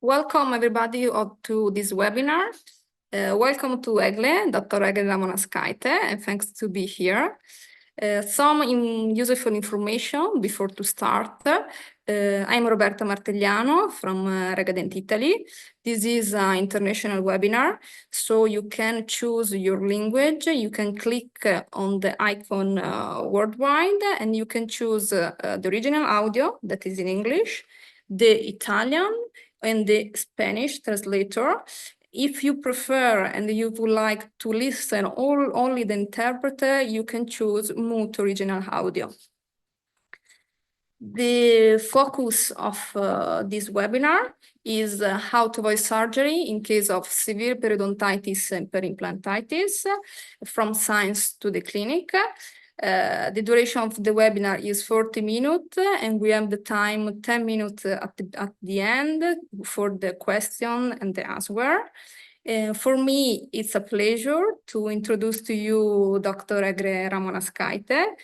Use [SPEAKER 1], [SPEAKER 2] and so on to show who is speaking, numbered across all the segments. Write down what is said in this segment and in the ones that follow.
[SPEAKER 1] Welcome everybody to this webinar. Welcome to Egle, Dr. Egle Ramanauskaite, and thanks to be here. Some useful information before to start. I'm Roberta Martegliano from hyaDENT Italy. This is an international webinar, so you can choose your language. You can click on the icon worldwide, and you can choose the original audio that is in English, the Italian, and the Spanish translator. If you prefer and you would like to listen only the interpreter, you can choose mute original audio. The focus of this webinar is how to avoid surgery in case of severe periodontitis and peri-implantitis from science to the clinic. The duration of the webinar is 40 minutes, and we have the time 10 minutes at the end for the question and the answer. For me, it's a pleasure to introduce to you Dr. Egle Ramanauskaite.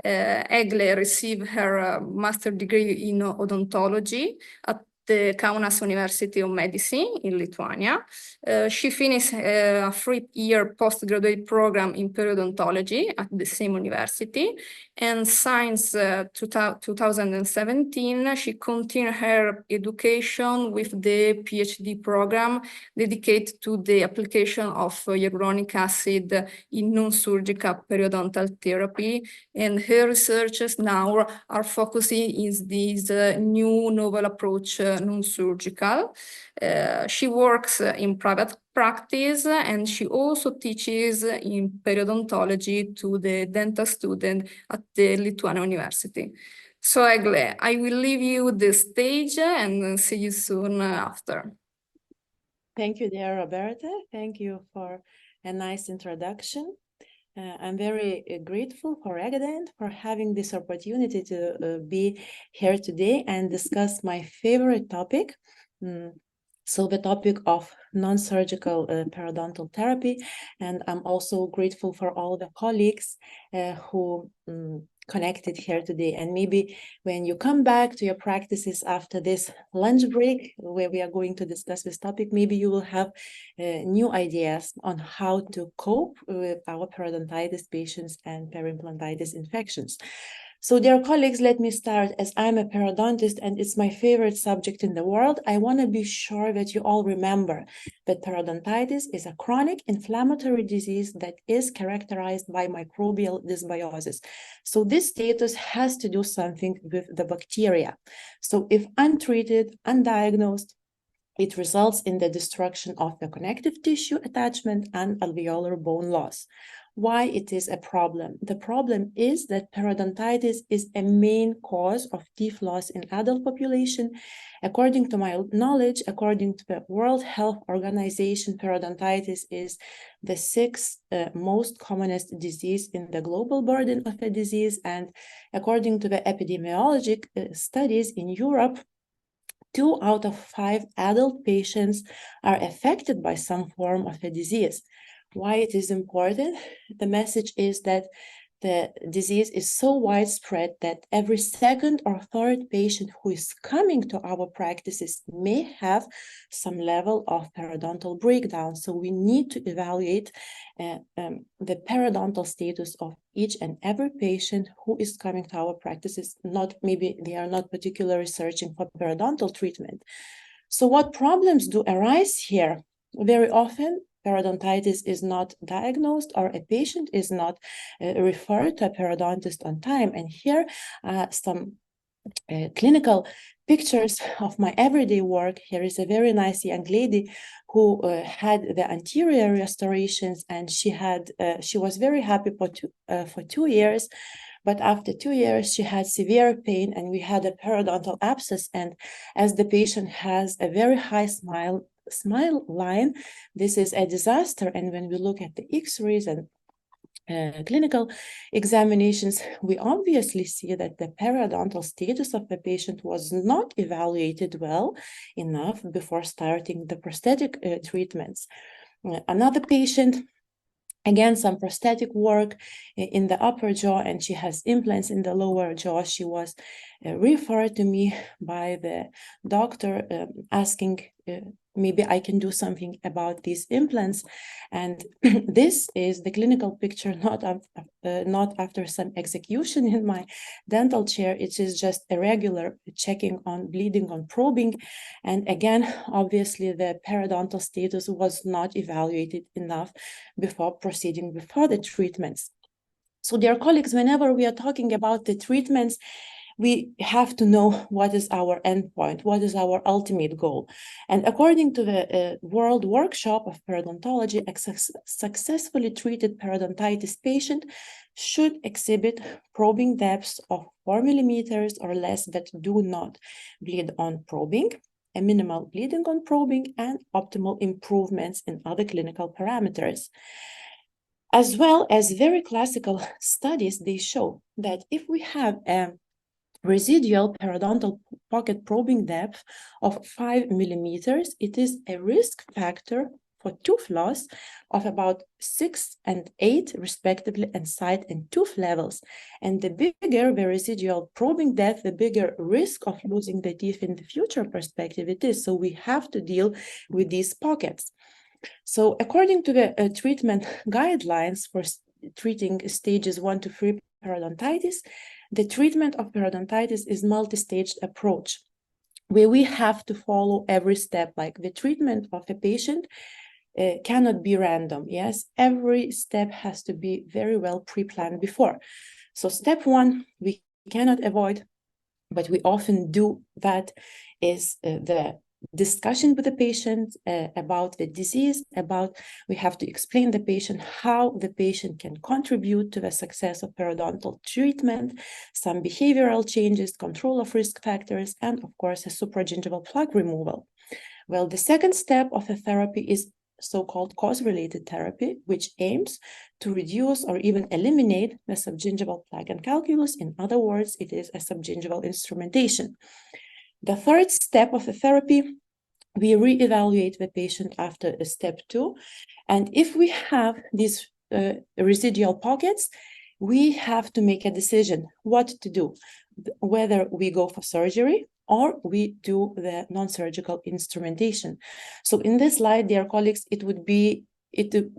[SPEAKER 1] Egle received her master's degree in odontology at the Kaunas University of Medicine in Lithuania. She finished a 3-year postgraduate program in periodontology at the same university. And since 2017, she continued her education with the PhD program dedicated to the application of hyaluronic acid in non-surgical periodontal therapy. And her researches now are focusing on this new novel approach, non-surgical. She works in private practice, and she also teaches in periodontology to the dental student at the Lithuania University. So Egle, I will leave you the stage and see you soon after.
[SPEAKER 2] Thank you, dear Roberta. Thank you for a nice introduction. I'm very grateful for hyaDENT for having this opportunity to be here today and discuss my favorite topic. So the topic of non-surgical periodontal therapy, and I'm also grateful for all the colleagues who connected here today. And maybe when you come back to your practices after this lunch break, where we are going to discuss this topic, maybe you will have new ideas on how to cope with our periodontitis patients and peri-implantitis infections. So, dear colleagues, let me start. As I'm a periodontist and it's my favorite subject in the world, I want to be sure that you all remember that periodontitis is a chronic inflammatory disease that is characterized by microbial dysbiosis. So this status has to do something with the bacteria. So if untreated, undiagnosed, it results in the destruction of the connective tissue attachment and alveolar bone loss. Why it is a problem? The problem is that periodontitis is a main cause of teeth loss in adult population. According to my knowledge, according to the World Health Organization, periodontitis is the 6th most commonest disease in the global burden of a disease. And according to the epidemiologic studies in Europe, 2 out of 5 adult patients are affected by some form of a disease. Why it is important? The message is that the disease is so widespread that every 2nd or 3rd patient who is coming to our practices may have some level of periodontal breakdown. So we need to evaluate the periodontal status of each and every patient who is coming to our practices. Maybe they are not particularly searching for periodontal treatment. So what problems do arise here? Very often, periodontitis is not diagnosed or a patient is not referred to a periodontist on time. And here are some clinical pictures of my everyday work. Here is a very nice young lady who had the anterior restorations, and she was very happy for 2 years. But after 2 years, she had severe pain, and we had a periodontal abscess. And as the patient has a very high smile line, this is a disaster. And when we look at the x-rays and clinical examinations, we obviously see that the periodontal status of the patient was not evaluated well enough before starting the prosthetic treatments. Another patient Again, some prosthetic work in the upper jaw, and she has implants in the lower jaw. She was referred to me by the doctor asking maybe I can do something about these implants. And this is the clinical picture, not after some execution in my dental chair. It is just a regular checking on bleeding, on probing. And again, obviously the periodontal status was not evaluated enough before proceeding with further treatments. So dear colleagues, whenever we are talking about the treatments, we have to know what is our endpoint, what is our ultimate goal. And according to the World Workshop of Periodontology, a successfully treated periodontitis patient should exhibit probing depths of 4 millimeters or less that do not bleed on probing, a minimal bleeding on probing, and optimal improvements in other clinical parameters. As well as very classical studies, they show that if we have a residual periodontal pocket probing depth of 5 millimeters, it is a risk factor for tooth loss of about 6 and 8 respectively, and side and tooth levels. And the bigger the residual probing depth, the bigger risk of losing the teeth in the future perspective it is. So we have to deal with these pockets. So according to the treatment guidelines for treating stages 1 to 3 periodontitis, the treatment of periodontitis is multi-staged approach, where we have to follow every step. Like the treatment of a patient cannot be random. Yes, every step has to be very well pre-planned before. So step 1, we cannot avoid, but we often do that, is the discussion with the patient about the disease, we have to explain the patient how the patient can contribute to the success of periodontal treatment, some behavioral changes, control of risk factors, and of course a supragingival plaque removal. Well, the second step of the therapy is so-called cause-related therapy, which aims to reduce or even eliminate the subgingival plaque and calculus. In other words, it is a subgingival instrumentation. The third step of the therapy, we reevaluate the patient after step 2. And if we have these residual pockets, we have to make a decision what to do, whether we go for surgery or we do the non-surgical instrumentation. So in this slide, dear colleagues, it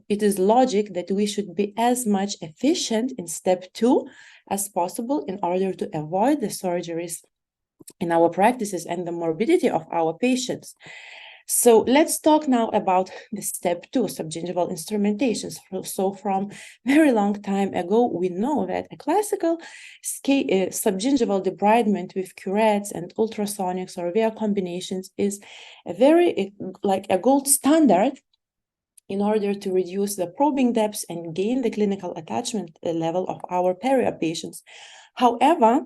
[SPEAKER 2] is logic that we should be as much efficient in step 2 as possible in order to avoid the surgeries in our practices and the morbidity of our patients. So let's talk now about the step 2, subgingival instrumentations. So from very long time ago, we know that a classical subgingival debridement with curettes and ultrasonics or via combinations is a very like a gold standard in order to reduce the probing depths and gain the clinical attachment level of our perio patients. However,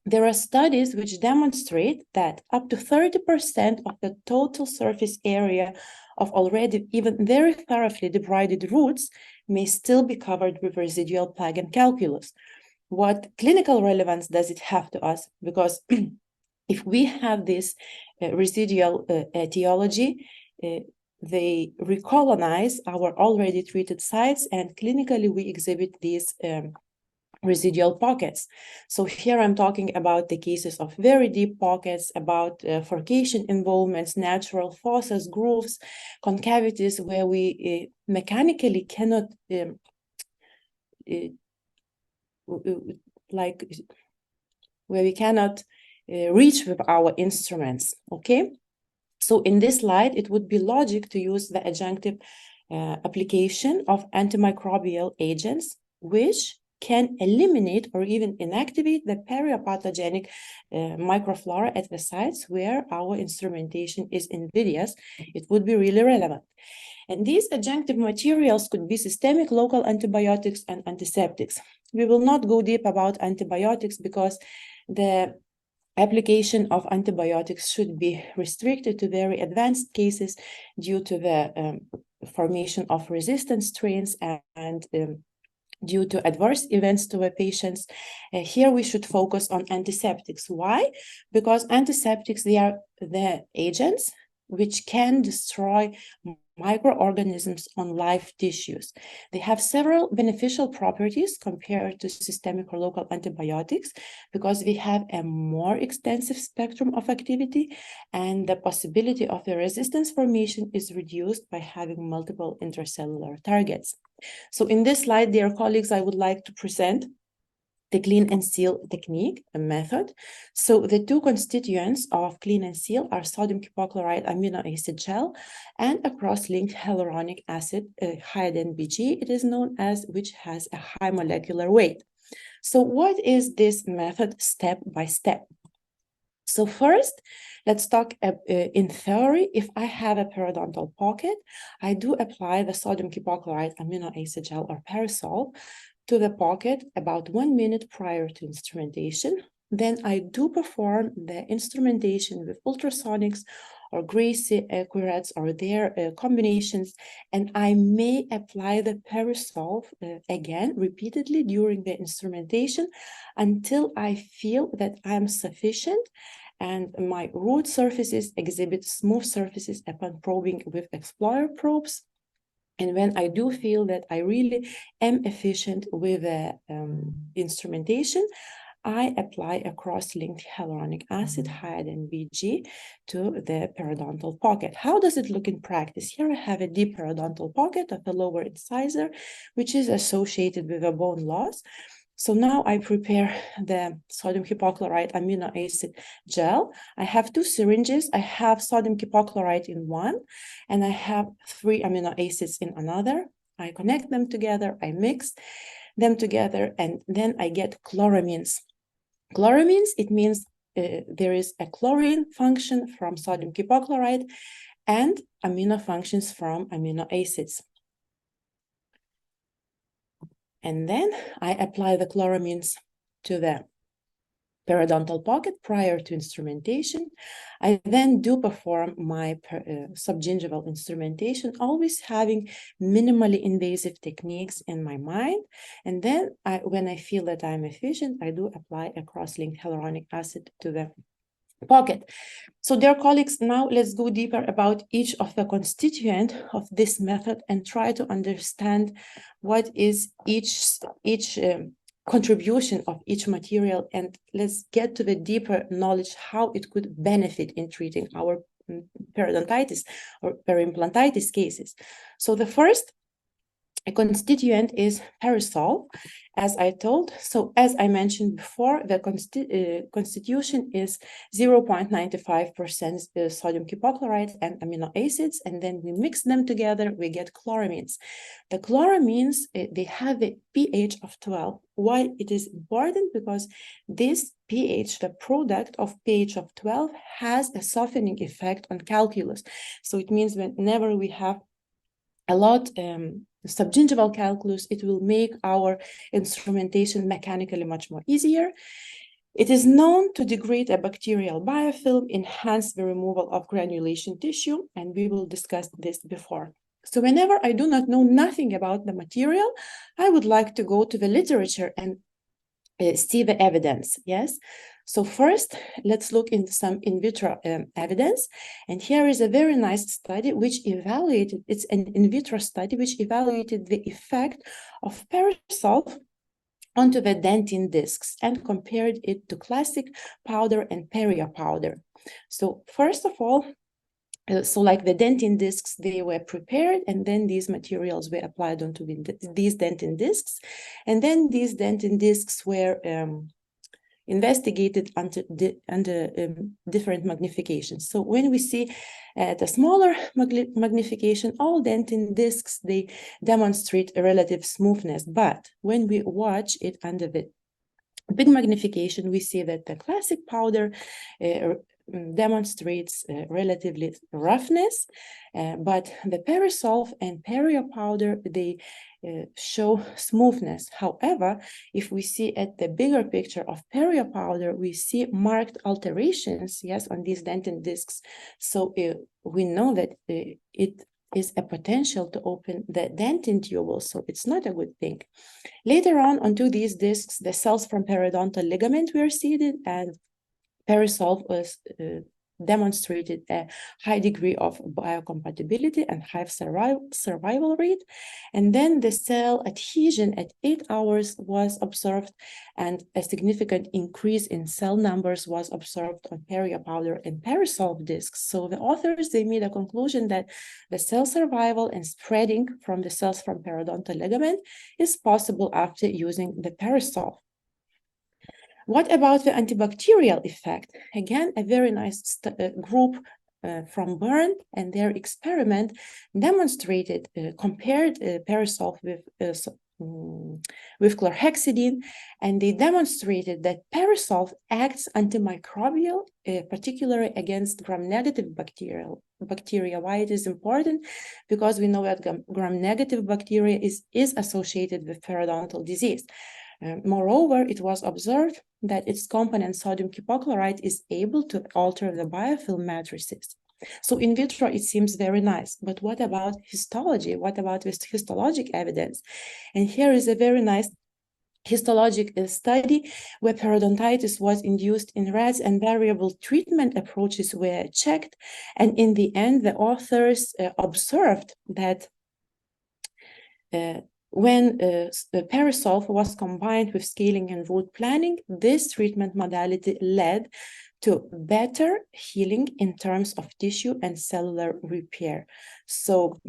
[SPEAKER 2] there are studies which demonstrate that up to 30% of the total surface area of already even very thoroughly debrided roots may still be covered with residual plaque and calculus. What clinical relevance does it have to us? Because if we have this residual etiology, they recolonize our already treated sites, and clinically we exhibit these residual pockets. So here I'm talking about the cases of very deep pockets, about furcation involvements, natural fossas, grooves, concavities, where we mechanically cannot reach with our instruments. Okay, so in this slide it would be logic to use the adjunctive application of antimicrobial agents, which can eliminate or even inactivate the periopathogenic microflora at the sites where our instrumentation is invidious. It would be really relevant. And these adjunctive materials could be systemic local antibiotics and antiseptics. We will not go deep about antibiotics because the application of antibiotics should be restricted to very advanced cases due to the formation of resistant strains and due to adverse events to the patients. Here we should focus on antiseptics. Why? Because antiseptics, they are the agents which can destroy microorganisms on live tissues. They have several beneficial properties compared to systemic or local antibiotics because we have a more extensive spectrum of activity, and the possibility of a resistance formation is reduced by having multiple intracellular targets. So in this slide, dear colleagues, I would like to present the CLEAN&SEAL technique, a method. So the two constituents of CLEAN&SEAL are sodium hypochlorite amino acid gel and a cross-linked hyaluronic acid, hyaDENT BG, it is known as, which has a high molecular weight. So what is this method step by step? So first, let's talk in theory. If I have a periodontal pocket, I do apply the sodium hypochlorite amino acid gel or Perisolv to the pocket about 1 minute prior to instrumentation. Then I do perform the instrumentation with ultrasonics or Gracie curettes or their combinations, and I may apply the Perisolv again repeatedly during the instrumentation until I feel that I'm sufficient and my root surfaces exhibit smooth surfaces upon probing with explorer probes. And when I do feel that I really am efficient with the instrumentation, I apply a cross-linked hyaluronic acid, hyaDENT BG, to the periodontal pocket. How does it look in practice? Here I have a deep periodontal pocket of a lower incisor, which is associated with a bone loss. So now I prepare the sodium hypochlorite amino acid gel. I have 2 syringes. I have sodium hypochlorite in one, and I have 3 amino acids in another. I connect them together, I mix them together, and then I get chloramines. Chloramines, it means there is a chlorine function from sodium hypochlorite and amino functions from amino acids. And then I apply the chloramines to the periodontal pocket prior to instrumentation. I then do perform my subgingival instrumentation, always having minimally invasive techniques in my mind. And then when I feel that I'm efficient, I do apply a cross-linked hyaluronic acid to the pocket. So dear colleagues, now let's go deeper about each of the constituent of this method and try to understand what is each contribution of each material, and let's get to the deeper knowledge how it could benefit in treating our periodontitis or peri-implantitis cases. So the first constituent is Perisolv, as I told. So as I mentioned before, the constitution is 0.95% sodium hypochlorite and amino acids, and then we mix them together, we get chloramines. The chloramines, they have a pH of 12. Why it is important? Because this pH, the product of pH of 12, has a softening effect on calculus. So it means whenever we have a lot subgingival calculus, it will make our instrumentation mechanically much more easier. It is known to degrade a bacterial biofilm, enhance the removal of granulation tissue, and we will discuss this before. So whenever I do not know nothing about the material, I would like to go to the literature and see the evidence, yes? So first, let's look into some in vitro evidence. And here is a very nice study which evaluated, it's an in vitro study which evaluated the effect of Perisolv onto the dentin discs and compared it to classic powder and perio powder. So first of all, so like the dentin discs, they were prepared, and then these materials were applied onto these dentin discs. And then these dentin discs were investigated under different magnifications. So when we see the smaller magnification, all dentin discs, they demonstrate a relative smoothness. But when we watch it under the big magnification, we see that the classic powder demonstrates relatively roughness, but the Perisolv and perio powder, they show smoothness. However, if we see at the bigger picture of perio powder, we see marked alterations, yes, on these dentin discs. So we know that it is a potential to open the dentin tubule, so it's not a good thing. Later on, onto these discs, the cells from periodontal ligament were seeded, and Perisolv was demonstrated a high degree of biocompatibility and high survival rate. And then the cell adhesion at 8 hours was observed, and a significant increase in cell numbers was observed on Peria powder and Perisolv discs. So the authors, they made a conclusion that the cell survival and spreading from the cells from periodontal ligament is possible after using the Perisolv. What about the antibacterial effect? Again, a very nice group from Bern and their experiment demonstrated, compared Perisolv with chlorhexidine, and they demonstrated that Perisolv acts antimicrobial, particularly against gram-negative bacteria. Why it is important? Because we know that gram-negative bacteria is associated with periodontal disease. Moreover, it was observed that its component sodium hypochlorite is able to alter the biofilm matrices. So in vitro, it seems very nice. But what about histology? What about this histologic evidence? And here is a very nice histologic study where periodontitis was induced in rats, and variable treatment approaches were checked. And in the end, the authors observed that when Perisolv was combined with scaling and root planing, this treatment modality led to better healing in terms of tissue and cellular repair. So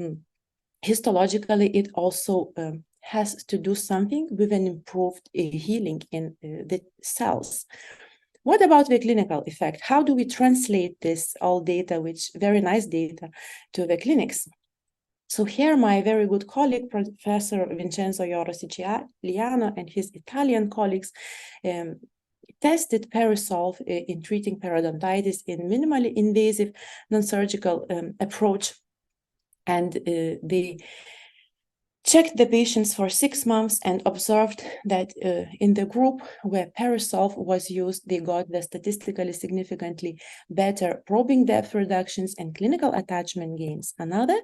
[SPEAKER 2] histologically, it also has to do something with an improved healing in the cells. What about the clinical effect? How do we translate this all data, which very nice data, to the clinics? So here, my very good colleague, Professor Vincenzo Siciliano, and his Italian colleagues tested Perisolv in treating periodontitis in minimally invasive non-surgical approach, and they checked the patients for 6 months and observed that in the group where Perisolv was used, they got the statistically significantly better probing depth reductions and clinical attachment gains. Another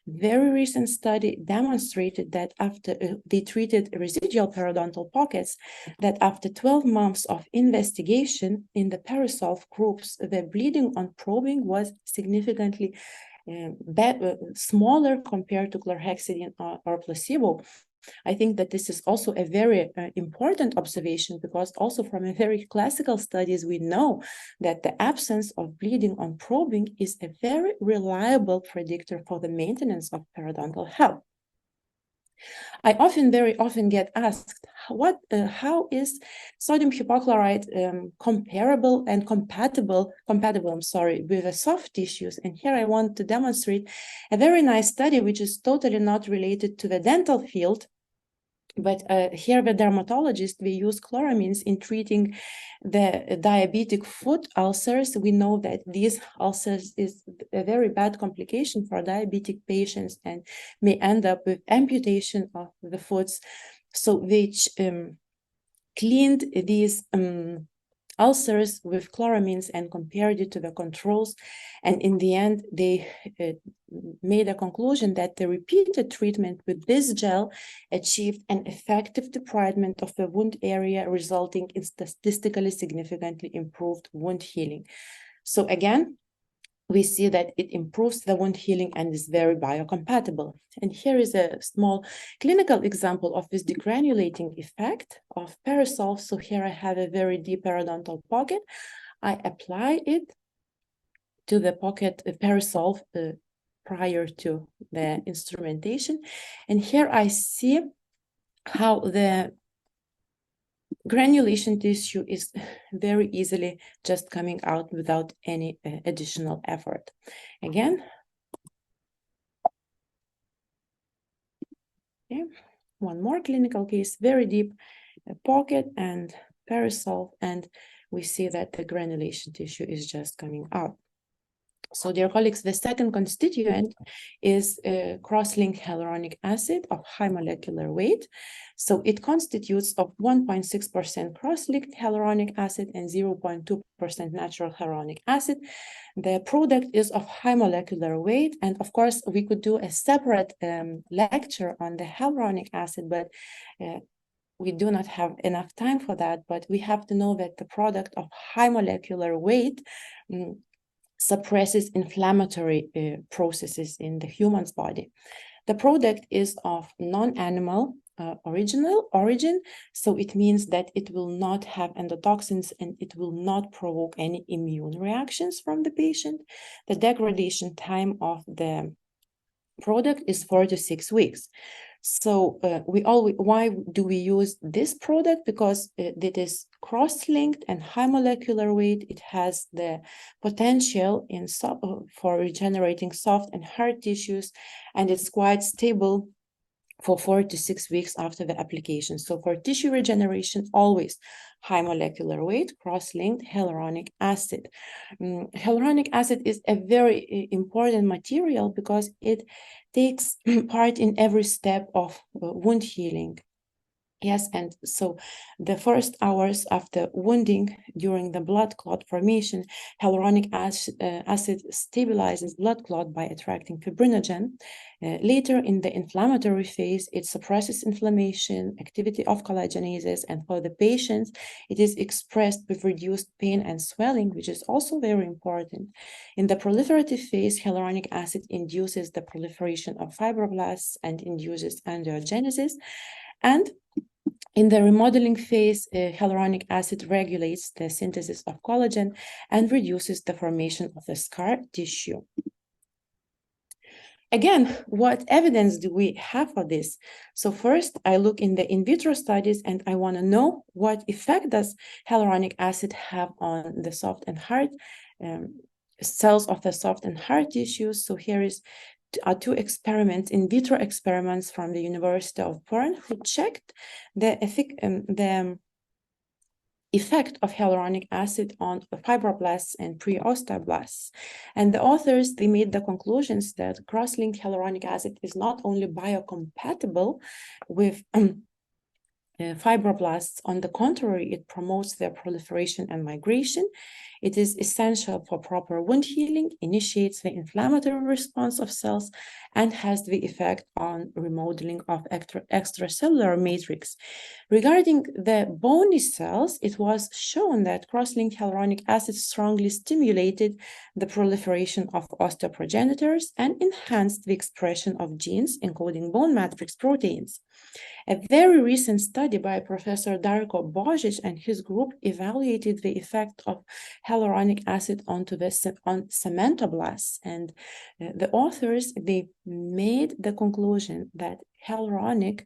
[SPEAKER 2] very recent study demonstrated that after they treated residual periodontal pockets, that after 12 months of investigation in the Perisolv groups, the bleeding on probing was significantly smaller compared to chlorhexidine or placebo. I think that this is also a very important observation, because also from a very classical studies, we know that the absence of bleeding on probing is a very reliable predictor for the maintenance of periodontal health. I very often get asked, how is sodium hypochlorite comparable and compatible, with the soft tissues? And here I want to demonstrate a very nice study, which is totally not related to the dental field. But here, the dermatologist, we use chloramines in treating the diabetic foot ulcers. We know that these ulcers is a very bad complication for diabetic patients and may end up with amputation of the foots. So which cleaned these ulcers with chloramines and compared it to the controls. And in the end, they made a conclusion that the repeated treatment with this gel achieved an effective debridement of the wound area, resulting in statistically significantly improved wound healing. So again, we see that it improves the wound healing and is very biocompatible. And here is a small clinical example of this degranulating effect of Perisolv. So here I have a very deep periodontal pocket. I apply it to the pocket Perisolv prior to the instrumentation. And here I see how the granulation tissue is very easily just coming out without any additional effort. Again, okay, one more clinical case, very deep pocket and Perisolv, and we see that the granulation tissue is just coming out. So, dear colleagues, the second constituent is cross-linked hyaluronic acid of high molecular weight. So it constitutes of 1.6% cross-linked hyaluronic acid and 0.2% natural hyaluronic acid. The product is of high molecular weight, and of course, we could do a separate lecture on the hyaluronic acid, but we do not have enough time for that. But we have to know that the product of high molecular weight suppresses inflammatory processes in the human's body. The product is of non-animal origin, so it means that it will not have endotoxins and it will not provoke any immune reactions from the patient. The degradation time of the product is 4 to 6 weeks. So why do we use this product? Because it is cross-linked and high molecular weight. It has the potential for regenerating soft and hard tissues, and it's quite stable for 4 to 6 weeks after the application. So for tissue regeneration, always high molecular weight, cross-linked hyaluronic acid. Hyaluronic acid is a very important material because it takes part in every step of wound healing. Yes, and so the first hours after wounding during the blood clot formation, hyaluronic acid stabilizes blood clot by attracting fibrinogen. Later in the inflammatory phase, it suppresses inflammation, activity of collagenases, and for the patients, it is expressed with reduced pain and swelling, which is also very important. In the proliferative phase, hyaluronic acid induces the proliferation of fibroblasts and induces angiogenesis. And in the remodeling phase, hyaluronic acid regulates the synthesis of collagen and reduces the formation of the scar tissue. Again, what evidence do we have for this? So first, I look in the in vitro studies and I want to know what effect does hyaluronic acid have on the soft and hard cells of the soft and hard tissues. So here are two experiments, in vitro experiments from the University of Bern, who checked the effect of hyaluronic acid on fibroblasts and pre-osteoblasts. And the authors, they made the conclusions that cross-linked hyaluronic acid is not only biocompatible with fibroblasts. On the contrary, it promotes their proliferation and migration. It is essential for proper wound healing, initiates the inflammatory response of cells, and has the effect on remodeling of extracellular matrix. Regarding the bony cells, it was shown that cross-linked hyaluronic acid strongly stimulated the proliferation of osteoprogenitors and enhanced the expression of genes encoding bone matrix proteins. A very recent study by Professor Darko Božić and his group evaluated the effect of hyaluronic acid on cementoblasts, and the authors, they made the conclusion that hyaluronic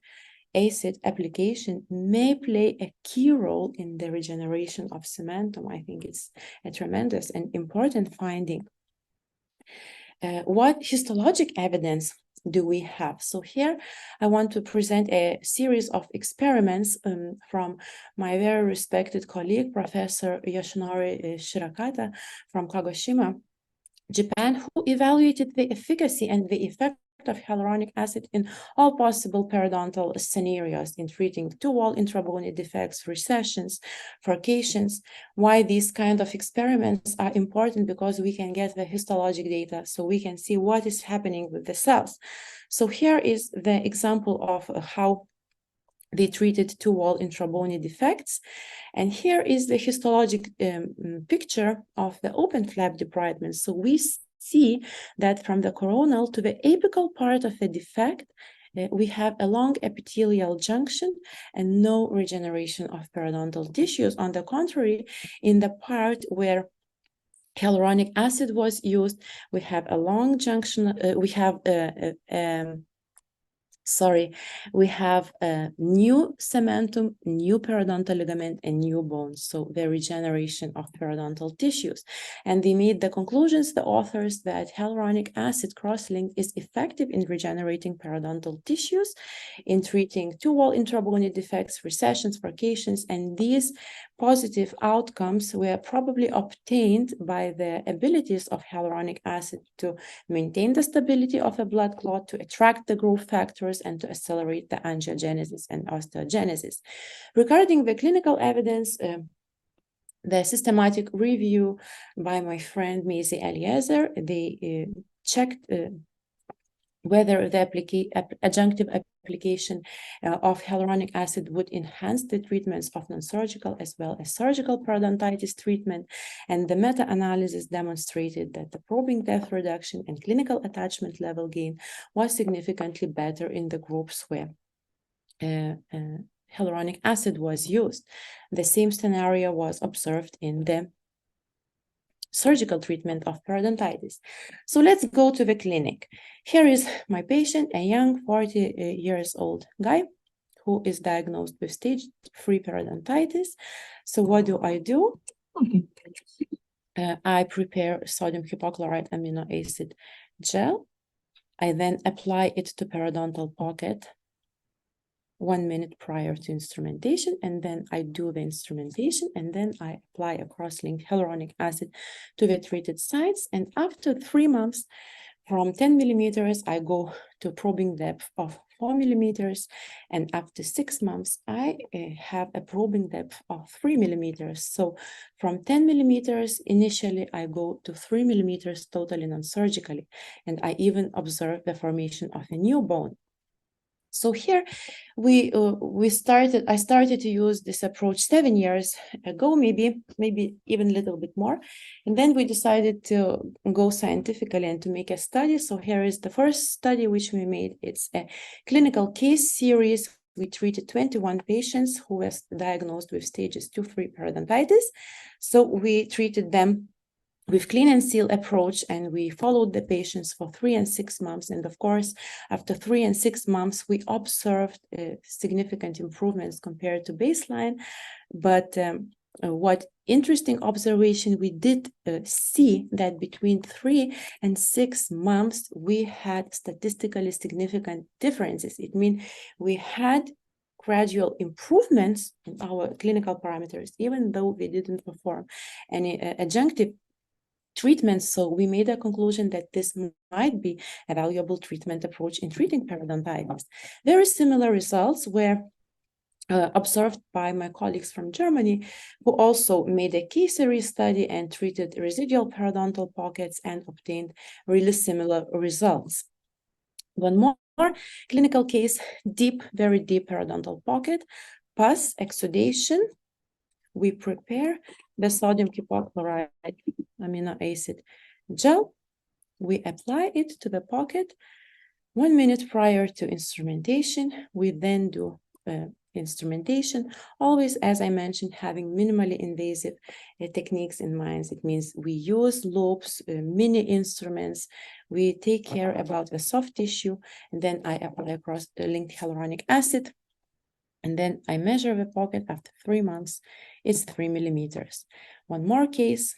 [SPEAKER 2] acid application may play a key role in the regeneration of cementum. I think it's a tremendous and important finding. What histologic evidence do we have? So here I want to present a series of experiments from my very respected colleague, Professor Yoshinori Shirakata from Kagoshima, Japan, who evaluated the efficacy and the effect of hyaluronic acid in all possible periodontal scenarios in treating two-wall intrabony defects, recessions, furcations. Why these kind of experiments are important? Because we can get the histologic data, so we can see what is happening with the cells. So here is the example of how they treated two-wall intrabony defects. And here is the histologic picture of the open flap debridement. So we see that from the coronal to the apical part of the defect, we have a long epithelial junction and no regeneration of periodontal tissues. On the contrary, in the part where hyaluronic acid was used, we have a long junction, we have new cementum, new periodontal ligament, and new bones, so the regeneration of periodontal tissues. And they made the conclusions, the authors, that hyaluronic acid cross-link is effective in regenerating periodontal tissues, in treating two-wall intrabony defects, recessions, furcations, and these positive outcomes were probably obtained by the abilities of hyaluronic acid to maintain the stability of a blood clot, to attract the growth factors, and to accelerate the angiogenesis and osteogenesis. Regarding the clinical evidence, the systematic review by my friend Maisy Eliezer, they checked whether the adjunctive application of hyaluronic acid would enhance the treatments of non-surgical as well as surgical periodontitis treatment. And the meta-analysis demonstrated that the probing depth reduction and clinical attachment level gain was significantly better in the groups where hyaluronic acid was used. The same scenario was observed in the surgical treatment of periodontitis. So let's go to the clinic. Here is my patient, a young 40 years old guy who is diagnosed with stage 3 periodontitis. So what do? I prepare sodium hypochlorite amino acid gel. I then apply it to periodontal pocket 1 minute prior to instrumentation, and then I do the instrumentation, and then I apply a cross-linked hyaluronic acid to the treated sites. And after 3 months, from 10 millimeters, I go to probing depth of 4 millimeters, and after 6 months, I have a probing depth of 3 millimeters. So from 10 millimeters, initially, I go to 3 millimeters totally non-surgically, and I even observe the formation of a new bone. So here I started to use this approach 7 years ago, maybe even a little bit more. And then we decided to go scientifically and to make a study. So here is the first study which we made. It's a clinical case series. We treated 21 patients who were diagnosed with stages 2-3 periodontitis. So we treated them with CLEAN&SEAL approach, and we followed the patients for 3 and 6 months. And of course, after 3 and 6 months, we observed significant improvements compared to baseline. But what interesting observation, we did see that between 3 and 6 months, we had statistically significant differences. It means we had gradual improvements in our clinical parameters, even though we didn't perform any adjunctive treatments. So we made a conclusion that this might be a valuable treatment approach in treating periodontitis. Very similar results were observed by my colleagues from Germany, who also made a case series study and treated residual periodontal pockets and obtained really similar results. One more clinical case, very deep periodontal pocket, pus exudation. We prepare the sodium hypochlorite amino acid gel. We apply it to the pocket 1 minute prior to instrumentation. We then do instrumentation, always, as I mentioned, having minimally invasive techniques in mind. It means we use loops, mini instruments. We take care about the soft tissue, and then I apply across the linked hyaluronic acid. And then I measure the pocket after 3 months. It's 3 millimeters. One more case,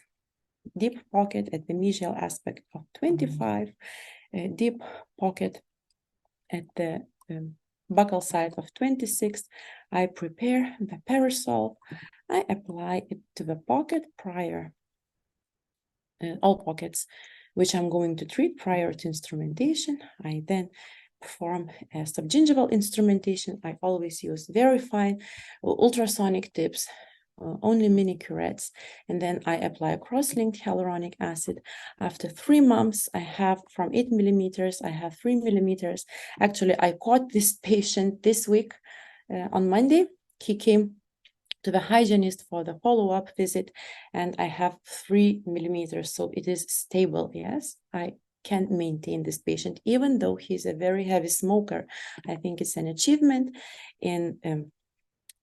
[SPEAKER 2] deep pocket at the mesial aspect of 25, deep pocket at the buccal side of 26. I prepare the Perisolv. I apply it to the pocket prior, all pockets, which I'm going to treat prior to instrumentation. I then perform a subgingival instrumentation. I always use very fine ultrasonic tips, only mini curettes, and then I apply cross-linked hyaluronic acid. After 3 months, I have from 8 millimeters, I have 3 millimeters. Actually, I caught this patient this week on Monday. He came to the hygienist for the follow-up visit, and I have 3 millimeters, so it is stable. Yes, I can maintain this patient, even though he's a very heavy smoker. I think it's an achievement. In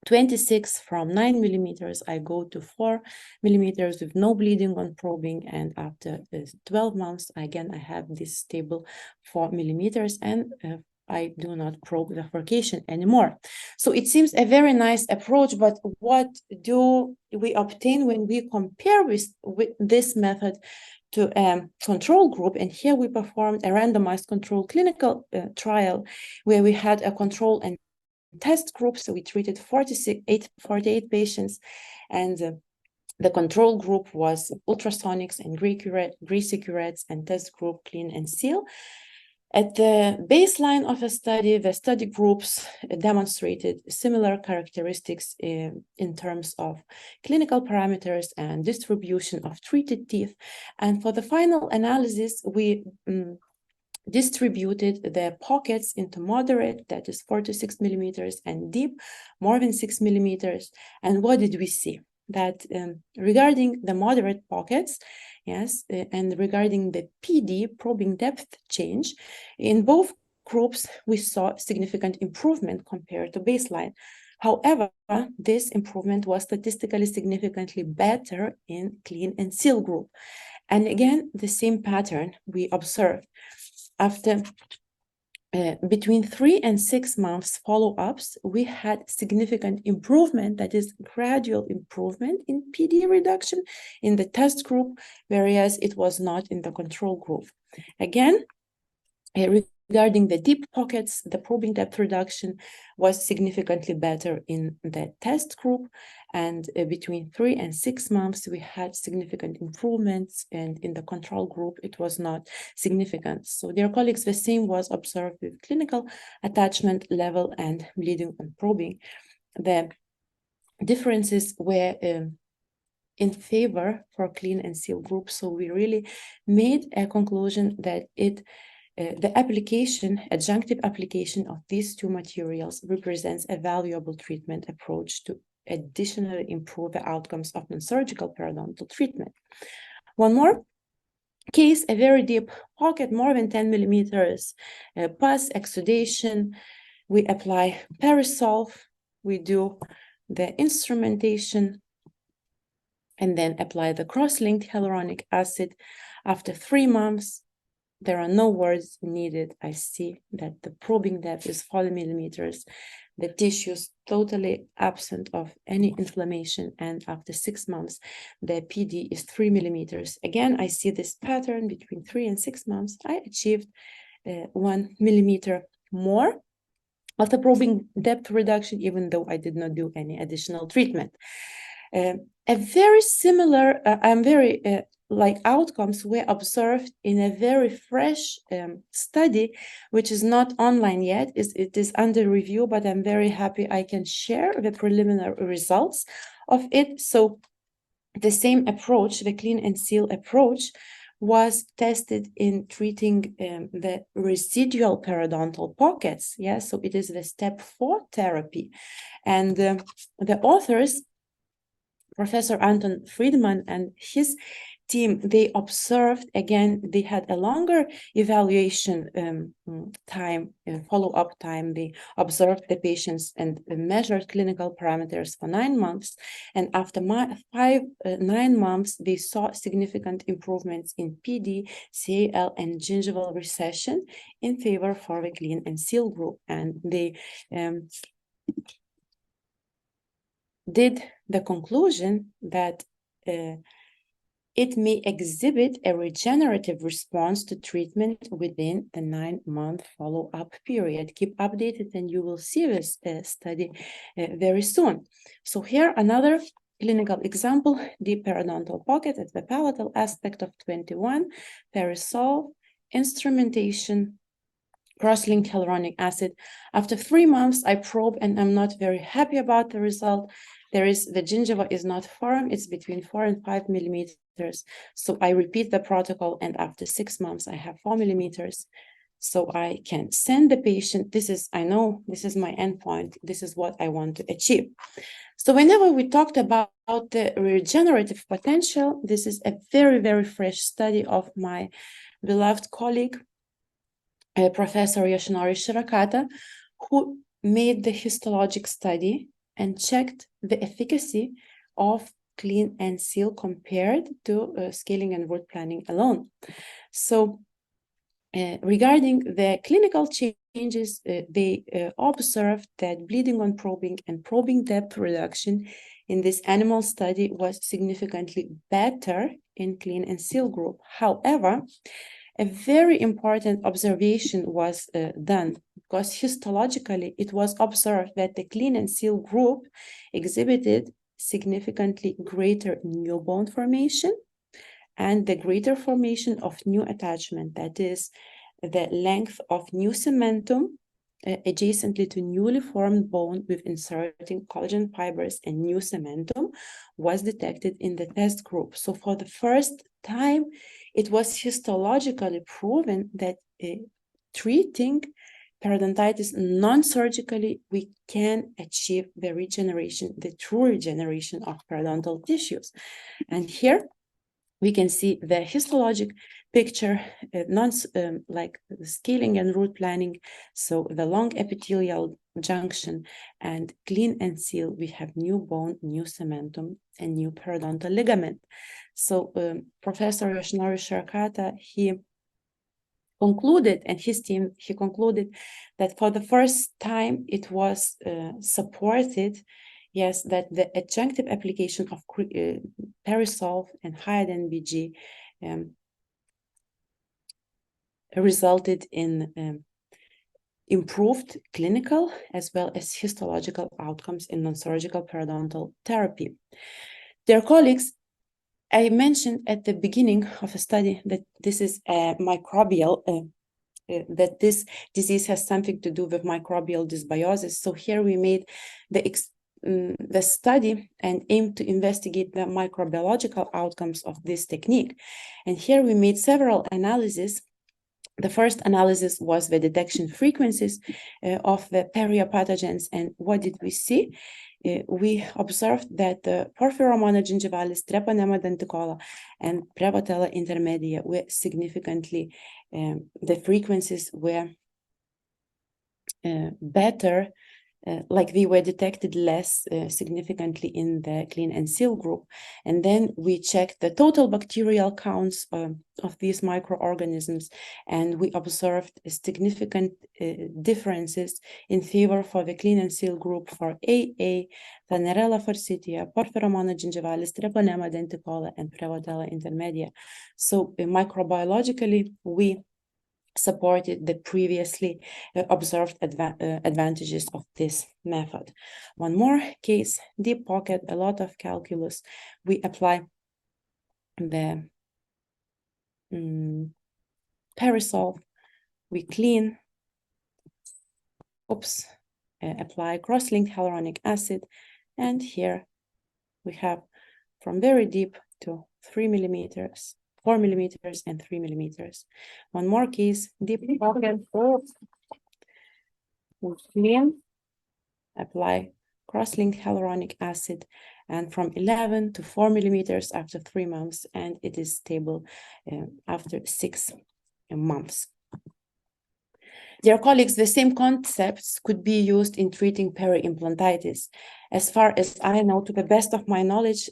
[SPEAKER 2] 26, from 9 millimeters, I go to 4 millimeters with no bleeding on probing. And after 12 months, again, I have this stable 4 millimeters, and I do not probe the furcation anymore. So it seems a very nice approach, but what do we obtain when we compare with this method to a control group? And here we performed a randomized control clinical trial where we had a control and test group. So we treated 48 patients, and the control group was ultrasonics and greasy curettes, and test group CLEAN&SEAL. At the baseline of a study, the study groups demonstrated similar characteristics in terms of clinical parameters and distribution of treated teeth. And for the final analysis, we distributed the pockets into moderate, that is 4 to 6 millimeters, and deep, more than 6 millimeters. And what did we see? That regarding the moderate pockets, yes, and regarding the PD, probing depth change, in both groups, we saw significant improvement compared to baseline. However, this improvement was statistically significantly better in CLEAN&SEAL group. And again, the same pattern we observed. After between 3 and 6 months follow-ups, we had significant improvement, that is gradual improvement in PD reduction in the test group, whereas it was not in the control group. Again, regarding the deep pockets, the probing depth reduction was significantly better in the test group, and between 3 and 6 months, we had significant improvements, and in the control group, it was not significant. So, dear colleagues, the same was observed with clinical attachment level and bleeding on probing. The differences were in favor for CLEAN&SEAL group, so we really made a conclusion that the adjunctive application of these two materials represents a valuable treatment approach to additionally improve the outcomes of non-surgical periodontal treatment. One more case, a very deep pocket, more than 10 millimeters, pus, exudation. We apply Perisolv, we do the instrumentation, and then apply the cross-linked hyaluronic acid. After 3 months, there are no words needed. I see that the probing depth is 40 millimeters. The tissue is totally absent of any inflammation. And after 6 months, the PD is 3 millimeters. Again, I see this pattern between 3 and 6 months. I achieved 1 millimeter more of the probing depth reduction, even though I did not do any additional treatment. A very similar, outcomes were observed in a very fresh study, which is not online yet. It is under review, but I'm very happy I can share the preliminary results of it. So the same approach, the CLEAN&SEAL approach, was tested in treating the residual periodontal pockets. Yeah, so it is the step 4 therapy. And the authors, Professor Anton Friedman and his team, they observed, again, they had a longer evaluation time, follow-up time. They observed the patients and measured clinical parameters for 9 months. And after 9 months, they saw significant improvements in PD, CAL, and gingival recession in favor for the CLEAN&SEAL group. And they did the conclusion that it may exhibit a regenerative response to treatment within the 9-month follow-up period. Keep updated and you will see this study very soon. So here another clinical example, deep periodontal pocket at the palatal aspect of 21, Perisolv, instrumentation, cross-linked hyaluronic acid. After 3 months, I probe and I'm not very happy about the result. The gingiva is not firm, it's between 4 and 5 millimeters. So I repeat the protocol, and after 6 months, I have 4 millimeters. So I can send the patient, I know this is my endpoint, this is what I want to achieve. So whenever we talked about the regenerative potential, this is a very, very fresh study of my beloved colleague, Professor Yoshinori Shirakata, who made the histologic study and checked the efficacy of CLEAN&SEAL compared to scaling and root planning alone. So regarding the clinical changes, they observed that bleeding on probing and probing depth reduction in this animal study was significantly better in CLEAN&SEAL group. However, a very important observation was done, because histologically it was observed that the CLEAN&SEAL group exhibited significantly greater new bone formation and the greater formation of new attachment, that is, the length of new cementum adjacently to newly formed bone with inserting collagen fibers and new cementum was detected in the test group. So for the first time, it was histologically proven that treating periodontitis non-surgically, we can achieve the regeneration, the true regeneration of periodontal tissues. And here we can see the histologic picture, like the scaling and root planning. So the long epithelial junction and clean and seal, we have new bone, new cementum, and new periodontal ligament. So Professor Yoshinori Shirakata, he concluded, and his team, he concluded that for the first time it was supported, yes, that the adjunctive application of Perisolv and hyaDENT BG resulted in improved clinical as well as histological outcomes in non-surgical periodontal therapy. Their colleagues, I mentioned at the beginning of the study that this is a microbial, that this disease has something to do with microbial dysbiosis. So here we made the study and aimed to investigate the microbiological outcomes of this technique. And here we made several analyses. The first analysis was the detection frequencies of the periopathogens. And what did we see? We observed that the Porphyromonas gingivalis, Treponema denticola, and Prevotella intermedia were significantly, the frequencies were better, like they were detected less significantly in the CLEAN&SEAL group. And then we checked the total bacterial counts of these microorganisms, and we observed significant differences in favor for the CLEAN&SEAL group for AA, Thanerella forsythia, Porphyromonas gingivalis, Treponema denticola, and Prevotella intermedia. So microbiologically, we supported the previously observed advantages of this method. One more case, deep pocket, a lot of calculus. We apply the Perisolv, we clean, apply cross-linked hyaluronic acid, and here we have from very deep to 3 millimeters, 4 millimeters, and 3 millimeters. One more case, deep pocket, clean, apply cross-linked hyaluronic acid, and from 11 to 4 millimeters after 3 months, and it is stable after 6 months. Dear colleagues, the same concepts could be used in treating peri-implantitis. As far as I know, to the best of my knowledge,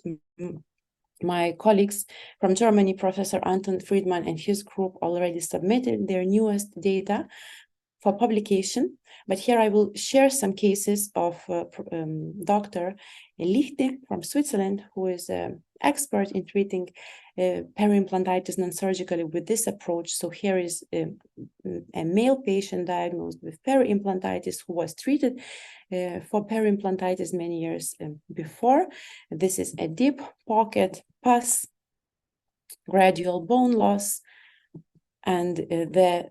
[SPEAKER 2] my colleagues from Germany, Professor Anton Friedman and his group already submitted their newest data for publication. But here I will share some cases of Dr. Lichte from Switzerland, who is an expert in treating peri-implantitis non-surgically with this approach. So here is a male patient diagnosed with peri-implantitis who was treated for peri-implantitis many years before. This is a deep pocket pus, gradual bone loss, and the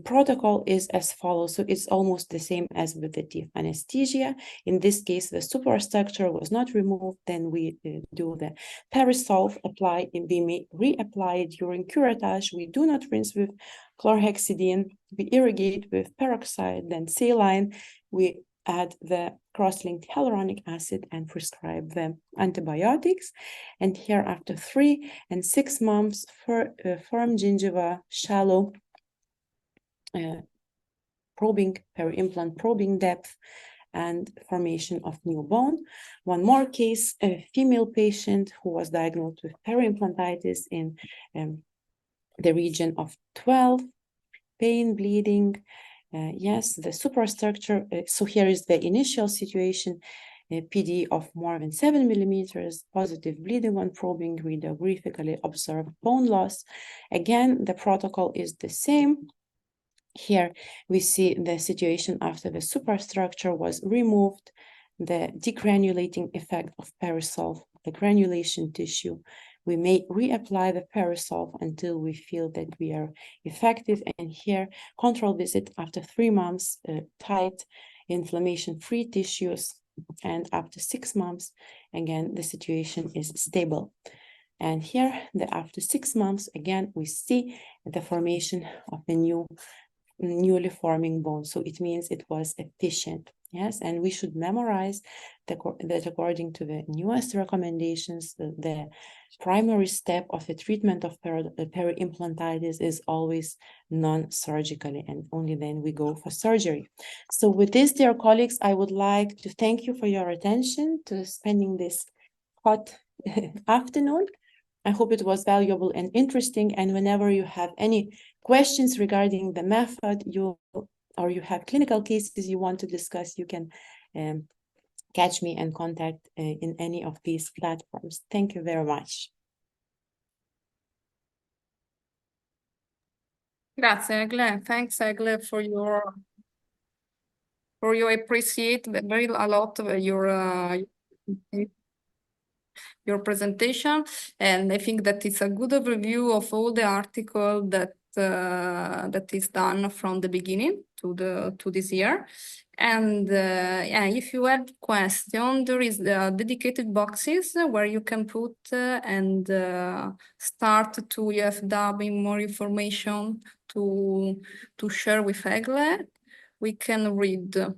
[SPEAKER 2] protocol is as follows. So it's almost the same as with the teeth anesthesia. In this case, the superstructure was not removed. Then we do the Perisolv, apply, and we may reapply it during curettage. We do not rinse with chlorhexidine. We irrigate with peroxide, then saline. We add the cross-linked hyaluronic acid and prescribe the antibiotics. And here, after 3 and 6 months, for firm gingiva, shallow probing, peri-implant probing depth, and formation of new bone. One more case, a female patient who was diagnosed with peri-implantitis in the region of 12, pain, bleeding. Yes, the superstructure. So here is the initial situation, PD of more than 7 millimeters, positive bleeding on probing, radiographically observed bone loss. Again, the protocol is the same. Here we see the situation after the superstructure was removed, the degranulating effect of Perisolv, the granulation tissue. We may reapply the Perisolv until we feel that we are effective. And here, control visit after 3 months, tight, inflammation-free tissues. And after 6 months, again, the situation is stable. And here, after 6 months, again, we see the formation of the new newly forming bone. So it means it was efficient. Yes, and we should memorize that according to the newest recommendations, the primary step of the treatment of peri-implantitis is always non-surgically, and only then we go for surgery. So with this, dear colleagues, I would like to thank you for your attention to spending this hot afternoon. I hope it was valuable and interesting, and whenever you have any questions regarding the method or you have clinical cases you want to discuss, you can catch me and contact in any of these platforms. Thank you very much.
[SPEAKER 1] Grazie, Egle. Thanks, Egle, for your appreciate very a lot your presentation, and I think that it's a good overview of all the article that is done from the beginning to this year. And yeah, if you have question, there is the dedicated boxes where you can put and start to having more information to share with Egle. We can read.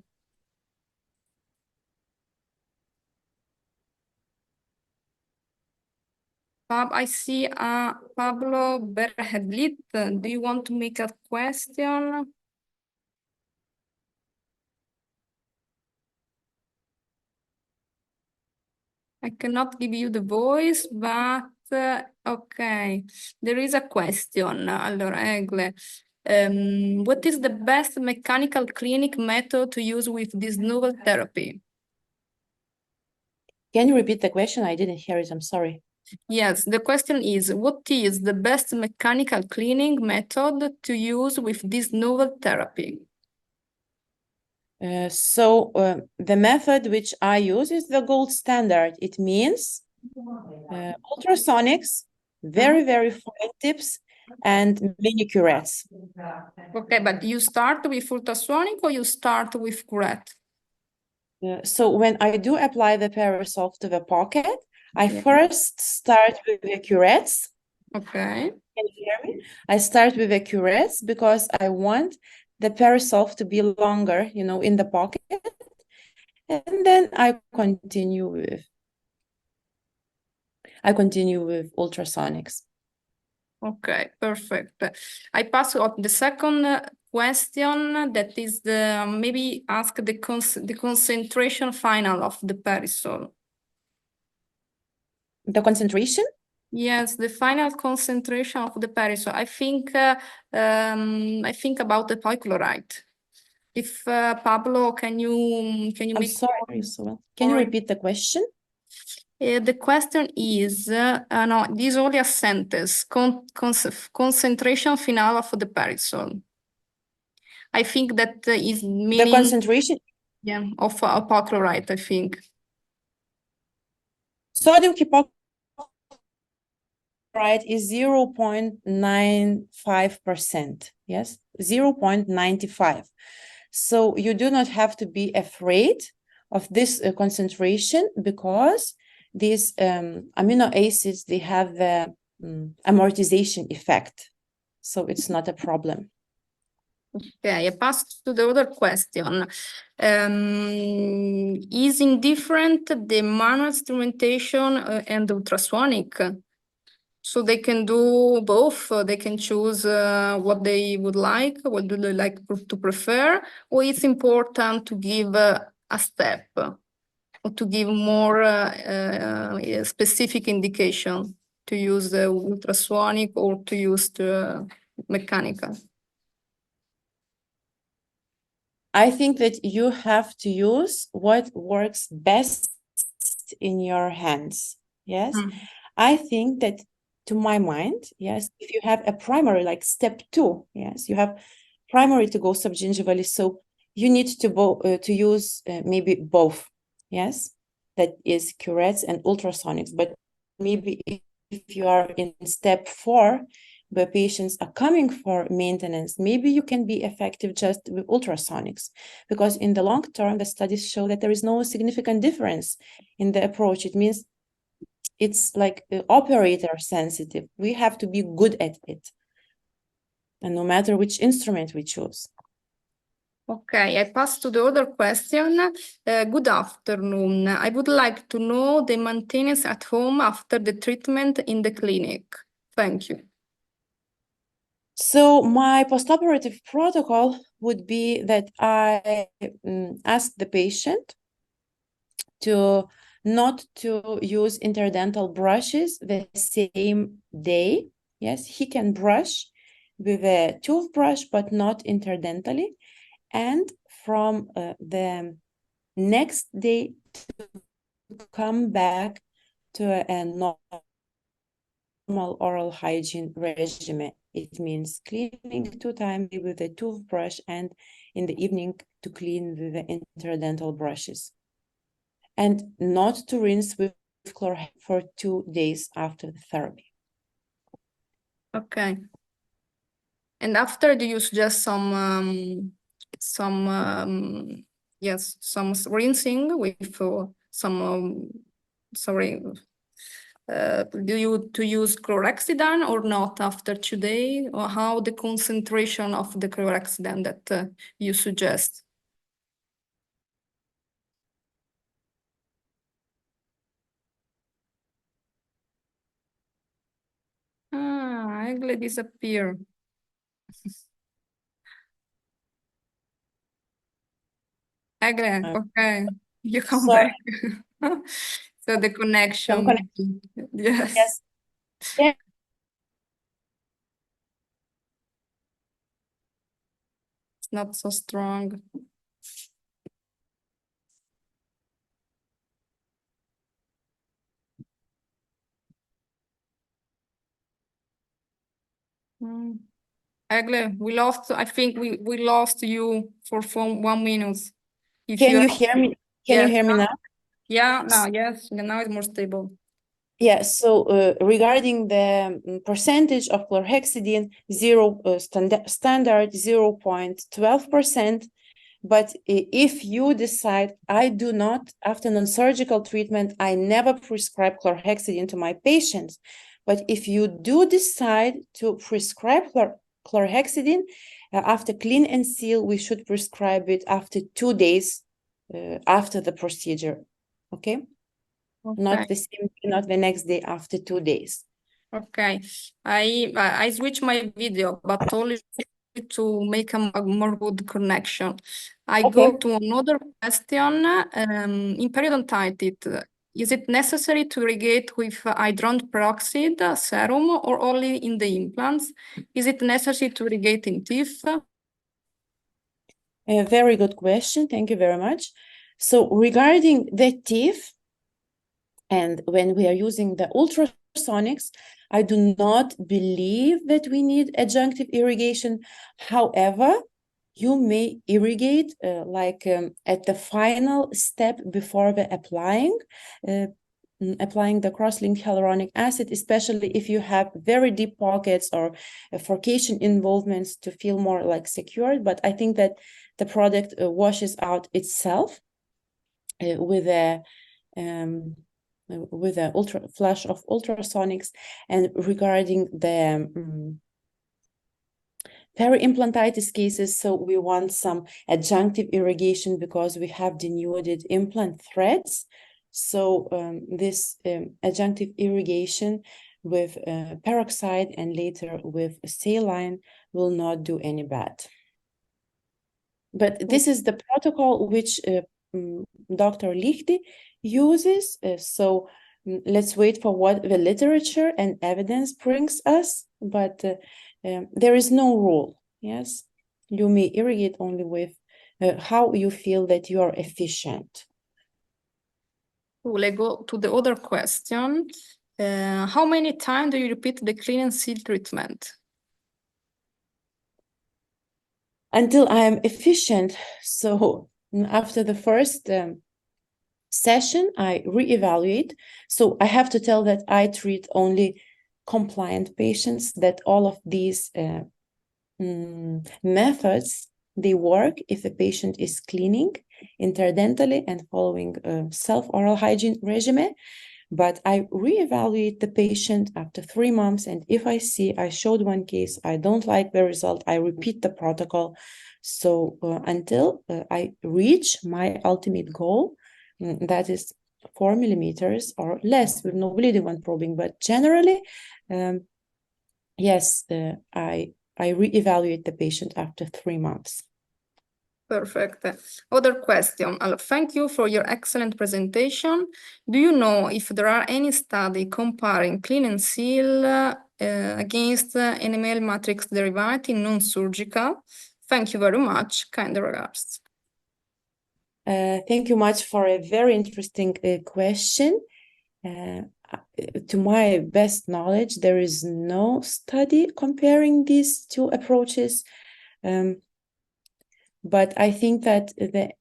[SPEAKER 1] I see Pablo Berhedlit. Do you want to make a question? I cannot give you the voice, but okay. There is a question. Allora, Egle. What is the best mechanical clinic method to use with this novel therapy?
[SPEAKER 2] Can you repeat the question? I didn't hear it. I'm sorry.
[SPEAKER 1] Yes, the question is, what is the best mechanical cleaning method to use with this novel therapy?
[SPEAKER 2] The method which I use is the gold standard. It means ultrasonics, very, very fine tips, and mini curettes.
[SPEAKER 1] Okay, but you start with ultrasonic or you start with curette?
[SPEAKER 2] So when I do apply the Perisolv to the pocket, I first start with the curettes.
[SPEAKER 1] Okay.
[SPEAKER 2] Can you hear me? I start with the curettes because I want the Perisolv to be longer, you know, in the pocket. And then I continue with ultrasonics.
[SPEAKER 1] Okay, perfect. I pass on the second question, that is maybe ask the concentration final of the Perisolv.
[SPEAKER 2] The concentration?
[SPEAKER 1] Yes, the final concentration of the Perisolv. I think about the hypochlorite. If Pablo, can you
[SPEAKER 2] I'm sorry, can you repeat the question?
[SPEAKER 1] The question is, no, this only a sentence, concentration final of the Perisolv. I think that is meaning...
[SPEAKER 2] The concentration?
[SPEAKER 1] Yeah, of hypochlorite, I think.
[SPEAKER 2] Sodium hypochlorite is 0.95%, yes, 0.95. So you do not have to be afraid of this concentration because these amino acids, they have the amortization effect. So it's not a problem.
[SPEAKER 1] Okay, I pass to the other question. Is indifferent the manual instrumentation and ultrasonic? So they can do both. They can choose what they would like, what do they like to prefer, or it's important to give a step, or to give more specific indication to use the ultrasonic or to use the mechanical.
[SPEAKER 2] I think that you have to use what works best in your hands. Yes. I think that, to my mind, yes, if you have a primary, like step 2, yes, you have primary to go subgingivally, so you need to use maybe both, yes, that is curettes and ultrasonics. But maybe if you are in step 4, where patients are coming for maintenance, maybe you can be effective just with ultrasonics, because in the long term, the studies show that there is no significant difference in the approach. It means it's like operator sensitive. We have to be good at it. and no matter which instrument we choose.
[SPEAKER 1] Okay, I pass to the other question. Good afternoon. I would like to know the maintenance at home after the treatment in the clinic. Thank you.
[SPEAKER 2] So my postoperative protocol would be that I ask the patient to not to use interdental brushes the same day. Yes, he can brush with a toothbrush, but not interdentally. And from the next day to come back to a normal oral hygiene regimen. It means cleaning 2 times with a toothbrush and in the evening to clean with the interdental brushes. And not to rinse with chloride for 2 days after the therapy.
[SPEAKER 1] Okay. And after, do you suggest some rinsing with do you to use chlorhexidine or not after 2 days, or how the concentration of the chlorhexidine that you suggest? Egle disappear. Egle, okay, you come back. So the connection. Yes.
[SPEAKER 2] Yes. Yeah.
[SPEAKER 1] It's not so strong. Egle, I think we lost you for 1 minute.
[SPEAKER 2] Can you hear me? Can you hear me now?
[SPEAKER 1] Yeah, now, yes, now it's more stable.
[SPEAKER 2] Yeah, so regarding the percentage of chlorhexidine, standard 0.12%. But if you decide, I do not, after non-surgical treatment, I never prescribe chlorhexidine to my patients. But if you do decide to prescribe chlorhexidine, after CLEAN&SEAL, we should prescribe it after 2 days after the procedure, okay? Not the same, not the next day, after 2 days.
[SPEAKER 1] Okay, I switch my video, but only to make a more good connection. I go to another question. In periodontitis, is it necessary to irrigate with hyaluronate peroxide serum or only in the implants? Is it necessary to irrigate in teeth?
[SPEAKER 2] A very good question. Thank you very much. So regarding the teeth, and when we are using the ultrasonics, I do not believe that we need adjunctive irrigation. However, you may irrigate at the final step before the applying the cross-linked hyaluronic acid, especially if you have very deep pockets or furcation involvements to feel more like secured. But I think that the product washes out itself with a flash of ultrasonics. And regarding the peri-implantitis cases, so we want some adjunctive irrigation because we have denuded implant threads. So this adjunctive irrigation with peroxide and later with saline will not do any bad. But this is the protocol which Dr. Lichty uses. So let's wait for what the literature and evidence brings us. But there is no rule. Yes, you may irrigate only with how you feel that you are efficient.
[SPEAKER 1] Let's go to the other question. How many times do you repeat the CLEAN&SEAL treatment?
[SPEAKER 2] Until I am efficient. So after the first session, I reevaluate. So I have to tell that I treat only compliant patients, that all of these methods, they work if the patient is cleaning interdentally and following self-oral hygiene regimen. But I reevaluate the patient after 3 months, and if I see I showed one case, I don't like the result, I repeat the protocol. So until I reach my ultimate goal, that is 4 millimeters or less with no bleeding when probing. But generally, yes, I reevaluate the patient after 3 months.
[SPEAKER 1] Perfect. Other question. Thank you for your excellent presentation. Do you know if there are any study comparing CLEAN&SEAL against enamel matrix derivative non-surgical? Thank you very much. Kind regards.
[SPEAKER 2] Thank you much for a very interesting question. To my best knowledge, there is no study comparing these two approaches. But I think that the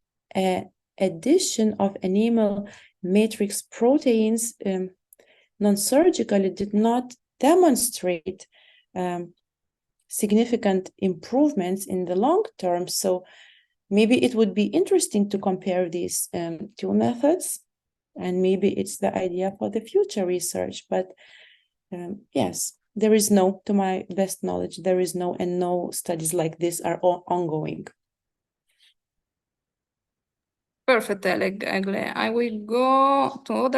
[SPEAKER 2] addition of enamel matrix proteins non-surgically did not demonstrate significant improvements in the long term. So maybe it would be interesting to compare these two methods, and maybe it's the idea for the future research. But yes, there is no, to my best knowledge, there is no, and no studies like this are ongoing.
[SPEAKER 1] Perfect, Egle. I will go to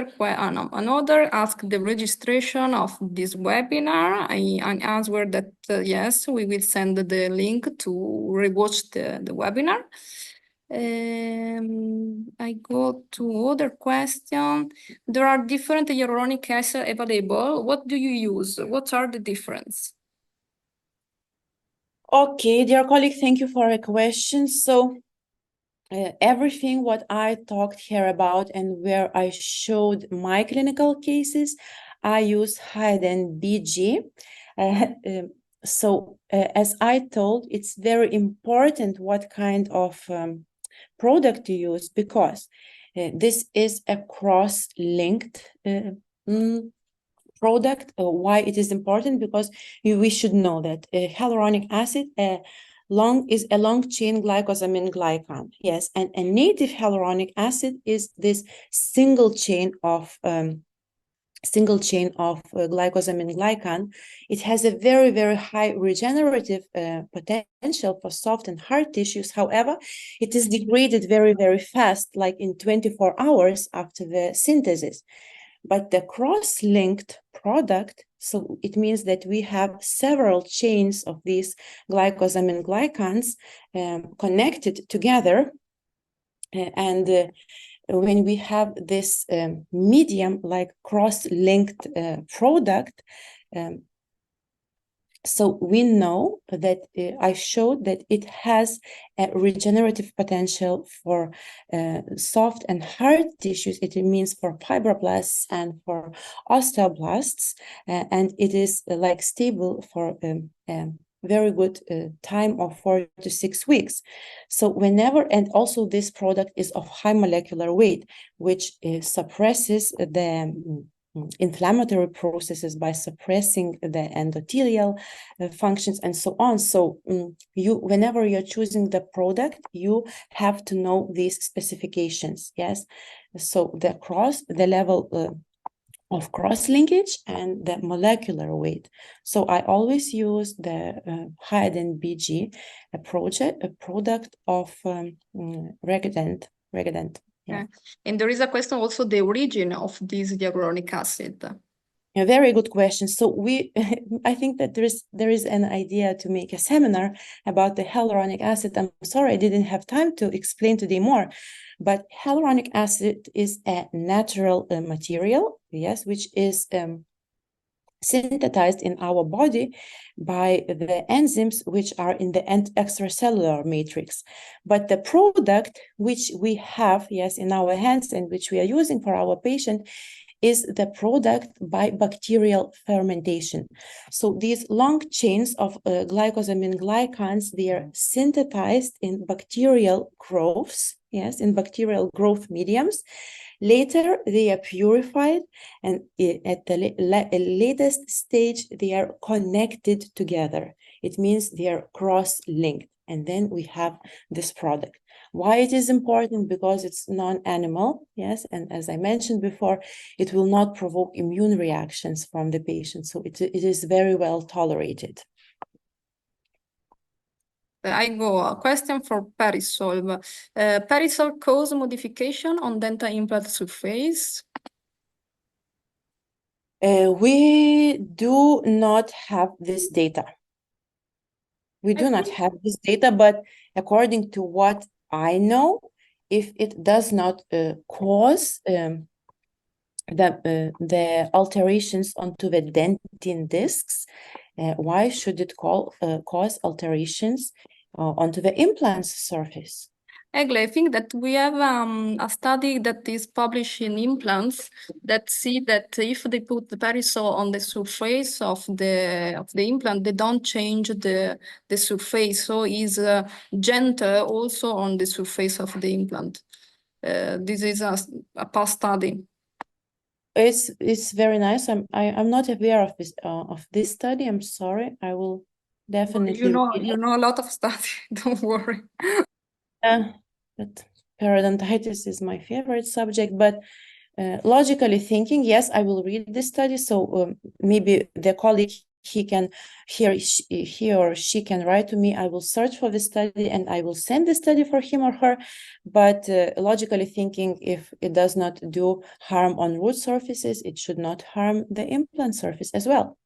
[SPEAKER 1] another ask the registration of this webinar. I answer that yes, we will send the link to rewatch the webinar. I go to other question. There are different hyaluronic acid available. What do you use? What are the difference?
[SPEAKER 2] Okay, dear colleague, thank you for a question. So everything what I talked here about and where I showed my clinical cases, I use hyaDENT BG. So as I told, it's very important what kind of product to use, because this is a cross-linked product. Why it is important? Because we should know that hyaluronic acid is a long-chain glycosamine glycan. Yes, and a native hyaluronic acid is this single chain of glycosamine glycan. It has a very, very high regenerative potential for soft and hard tissues. However, it is degraded very, very fast, like in 24 hours after the synthesis. But the cross-linked product, so it means that we have several chains of these glycosamine glycans connected together, and when we have this medium like cross-linked product, so we know that I showed that it has a regenerative potential for soft and hard tissues. It means for fibroblasts and for osteoblasts, and it is like stable for very good time of 4 to 6 weeks. So whenever, and also this product is of high molecular weight, which suppresses the inflammatory processes by suppressing the endothelial functions and so on. So whenever you're choosing the product, you have to know these specifications. Yes, so the level of cross-linkage and the molecular weight. So I always use the hyaDENT BG, a product of regeneration. Yeah.
[SPEAKER 1] And there is a question also the origin of this hyaluronic acid.
[SPEAKER 2] A very good question. So I think that there is an idea to make a seminar about the hyaluronic acid. I'm sorry I didn't have time to explain today more, but hyaluronic acid is a natural material, yes, which is synthesized in our body by the enzymes which are in the extracellular matrix. But the product which we have, yes, in our hands and which we are using for our patient is the product by bacterial fermentation. So these long chains of glycosamine glycans, they are synthesized in bacterial growths, yes, in bacterial growth mediums. Later, they are purified, and at the latest stage, they are connected together. It means they are cross-linked. And then we have this product. Why it is important? Because it's non-animal, yes, and as I mentioned before, it will not provoke immune reactions from the patient, so it is very well tolerated.
[SPEAKER 1] I go a question for Perisolv. Perisolv cause modification on dental implant surface?
[SPEAKER 2] We do not have this data. We do not have this data, but according to what I know, if it does not cause the alterations onto the dentin discs, why should it cause alterations onto the implant surface?
[SPEAKER 1] Egle, I think that we have a study that is published in Implants that see that if they put the Perisolv on the surface of the implant, they don't change the surface, so is gentle also on the surface of the implant. This is a past study.
[SPEAKER 2] It's very nice. I'm not aware of this study. I'm sorry. I will definitely.
[SPEAKER 1] You know a lot of stuff. Don't worry.
[SPEAKER 2] But periodontitis is my favorite subject. But logically thinking, yes, I will read this study. So maybe the colleague he or she can write to me. I will search for the study and I will send the study for him or her. But logically thinking, if it does not do harm on root surfaces, it should not harm the implant surface as well.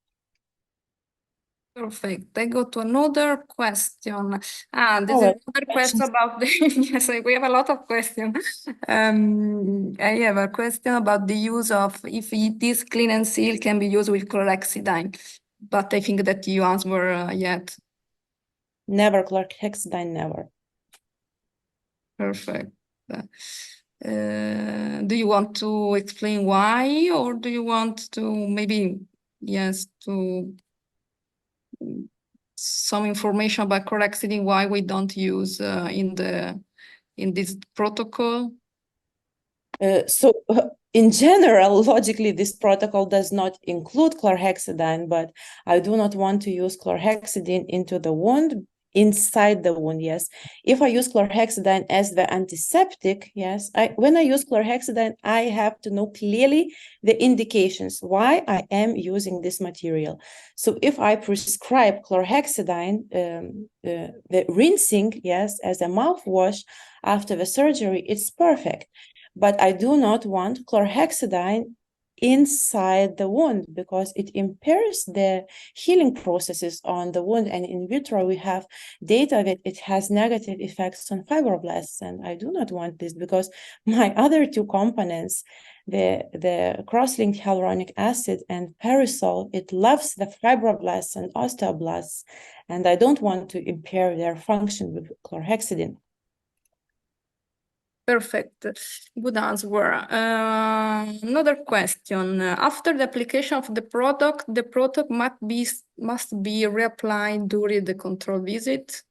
[SPEAKER 1] Perfect. I go to another question. This is another question about the yes, we have a lot of questions. I have a question about the use of if this clean and seal can be used with chlorhexidine, but I think that you answer yet.
[SPEAKER 2] Never chlorhexidine, never.
[SPEAKER 1] Perfect. Do you want to explain why, or do you want to maybe to some information about chlorhexidine, why we don't use in this protocol?
[SPEAKER 2] So in general, logically, this protocol does not include chlorhexidine, but I do not want to use chlorhexidine into the wound, inside the wound, yes. If I use chlorhexidine as the antiseptic, yes, when I use chlorhexidine, I have to know clearly the indications why I am using this material. So if I prescribe chlorhexidine, the rinsing, yes, as a mouthwash after the surgery, it's perfect. But I do not want chlorhexidine inside the wound because it impairs the healing processes on the wound, and in vitro we have data that it has negative effects on fibroblasts, and I do not want this because my other two components, the cross-linked hyaluronic acid and Perisolv, it loves the fibroblasts and osteoblasts, and I don't want to impair their function with chlorhexidine.
[SPEAKER 1] Perfect. Good answer. Another question. After the application of the product must be reapplied during the control visit?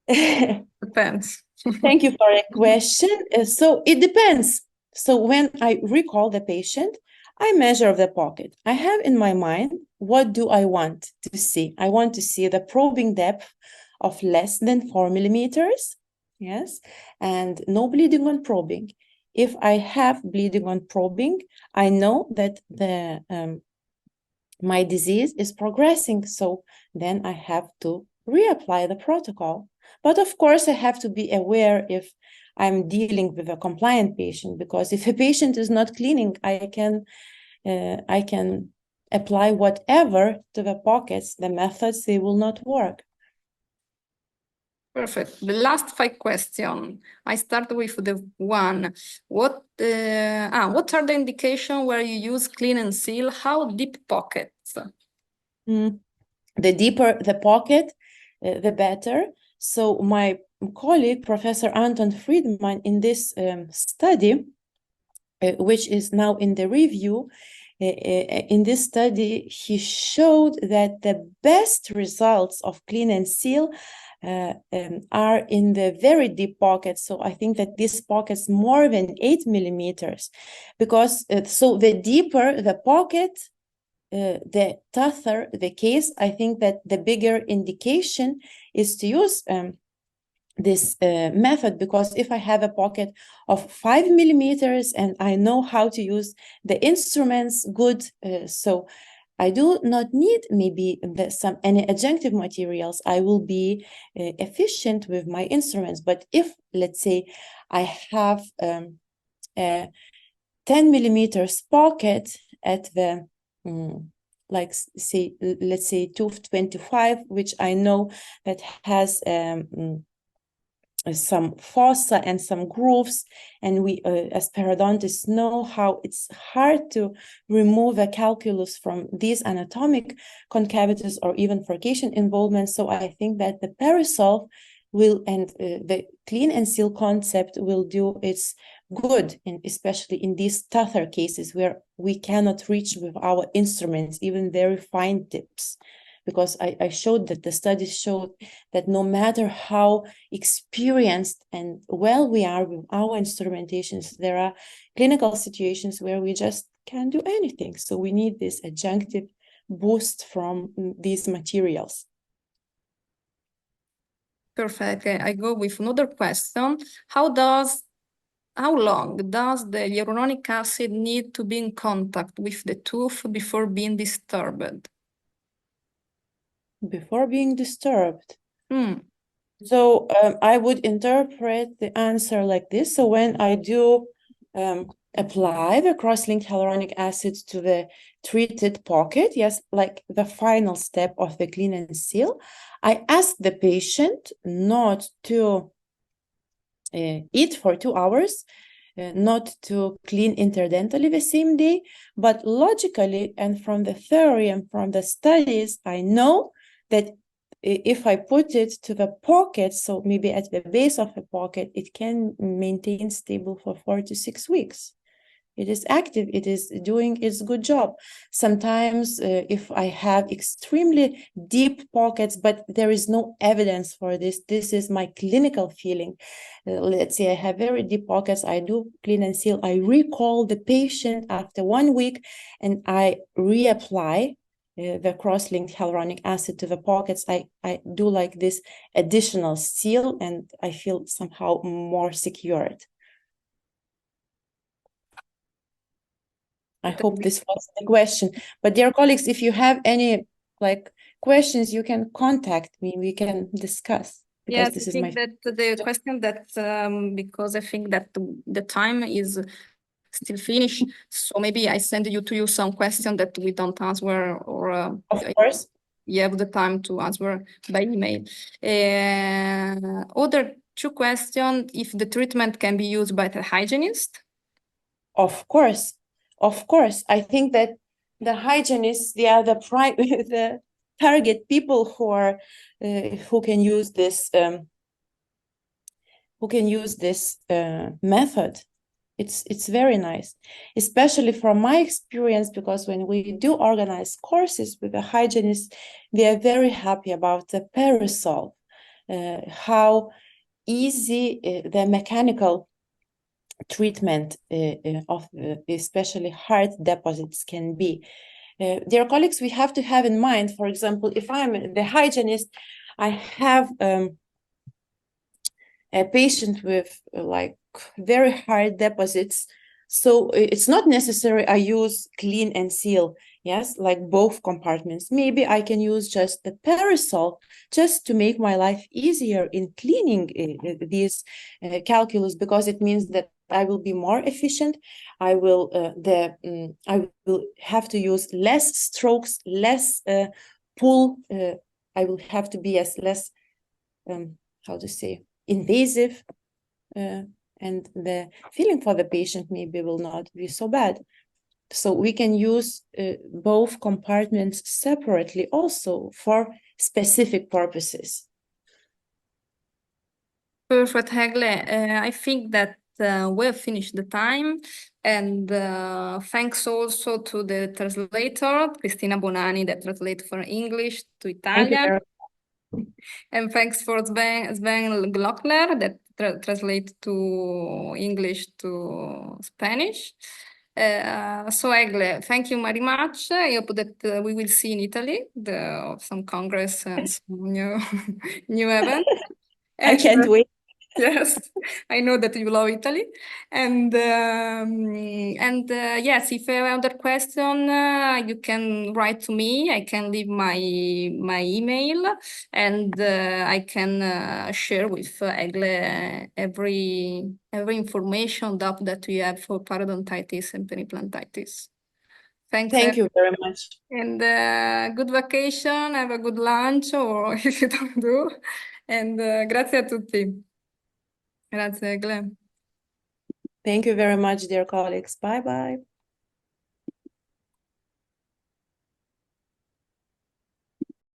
[SPEAKER 1] Depends.
[SPEAKER 2] Thank you for the question. So it depends. So when I recall the patient, I measure the pocket. I have in my mind, what do I want to see? I want to see the probing depth of less than 4 millimeters. Yes, and no bleeding on probing. If I have bleeding on probing, I know that my disease is progressing. So then I have to reapply the protocol. But of course, I have to be aware if I'm dealing with a compliant patient, because if a patient is not cleaning, I can apply whatever to the pockets. The methods, they will not work.
[SPEAKER 1] Perfect. The last 5 questions. I start with the one. What are the indications where you use clean and seal? How deep pockets?
[SPEAKER 2] The deeper the pocket, the better. So my colleague, Professor Anton Friedman, in this study, which is now in the review, in this study, he showed that the best results of clean and seal are in the very deep pockets. So I think that these pockets more than 8 millimeters, because so the deeper the pocket, the tartar, the case, I think that the bigger indication is to use this method, because if I have a pocket of 5 millimeters and I know how to use the instruments good, so I do not need maybe any adjunctive materials. I will be efficient with my instruments. But if, let's say, I have a 10 millimeters pocket at the like say, let's say 225, which I know that has some fossa and some grooves, and we as periodontists know how it's hard to remove a calculus from these anatomic concavities or even furcation involvement. So I think that the Perisolv will, and the clean and seal concept will do its good, and especially in these tartar cases where we cannot reach with our instruments even very fine tips. Because I showed that the studies showed that no matter how experienced and well we are with our instrumentations, there are clinical situations where we just can't do anything. So we need this adjunctive boost from these materials.
[SPEAKER 1] Perfect. I go with another question. How long does the hyaluronic acid need to be in contact with the tooth before being disturbed?
[SPEAKER 2] Before being disturbed. So I would interpret the answer like this. So when I do apply the cross-linked hyaluronic acid to the treated pocket, yes, like the final step of the clean and seal, I ask the patient not to eat for 2 hours, not to clean interdentally the same day, but logically and from the theory and from the studies, I know that if I put it to the pocket, so maybe at the base of the pocket, it can maintain stable for 4 to 6 weeks. It is active, it is doing its good job. Sometimes if I have extremely deep pockets, but there is no evidence for this, this is my clinical feeling. Let's say I have very deep pockets, I do clean and seal, I recall the patient after 1 week and I reapply the cross-linked hyaluronic acid to the pockets. I do like this additional seal and I feel somehow more secured. I hope this was the question. But dear colleagues, if you have any questions, you can contact me. We can discuss.
[SPEAKER 1] Yes, I think that the question that because I think that the time is still finished, so maybe I send you some question that we don't answer, or
[SPEAKER 2] of course
[SPEAKER 1] you have the time to answer by email. Other 2 questions: if the treatment can be used by the hygienist.
[SPEAKER 2] Of course. I think that the hygienists, they are the target people who are who can use this method. It's very nice, especially from my experience, because when we do organize courses with the hygienists, they are very happy about the Perisolv, how easy the mechanical treatment of especially hard deposits can be. Dear colleagues, we have to have in mind, for example, if I'm the hygienist, I have a patient with very hard deposits, so it's not necessary I use clean and seal, yes, like both compartments. Maybe I can use just the Perisolv just to make my life easier in cleaning these calculus, because it means that I will be more efficient. I will have to use less strokes, less pull. I will have to be less how to say, invasive, and the feeling for the patient maybe will not be so bad. So we can use both compartments separately also for specific purposes.
[SPEAKER 1] Perfect, Egle. I think that we've finished the time, and thanks also to the translator, Cristina Bonani, that translated from English to Italian. And thanks for Sven Glockler, that translates to English to Spanish. So Egle, thank you very much. I hope that we will see in Italy some congress and some new event.
[SPEAKER 2] I can't wait.
[SPEAKER 1] Yes, I know that you love Italy, and yes, if you have another question, you can write to me. I can leave my email, and I can share with Egle every information that we have for periodontitis and periimplantitis. Thanks.
[SPEAKER 2] Thank you very much.
[SPEAKER 1] And good vacation. Have a good lunch, or if you don't do. And grazie a tutti. Grazie, Egle.
[SPEAKER 2] Thank you very much, dear colleagues. Bye-bye.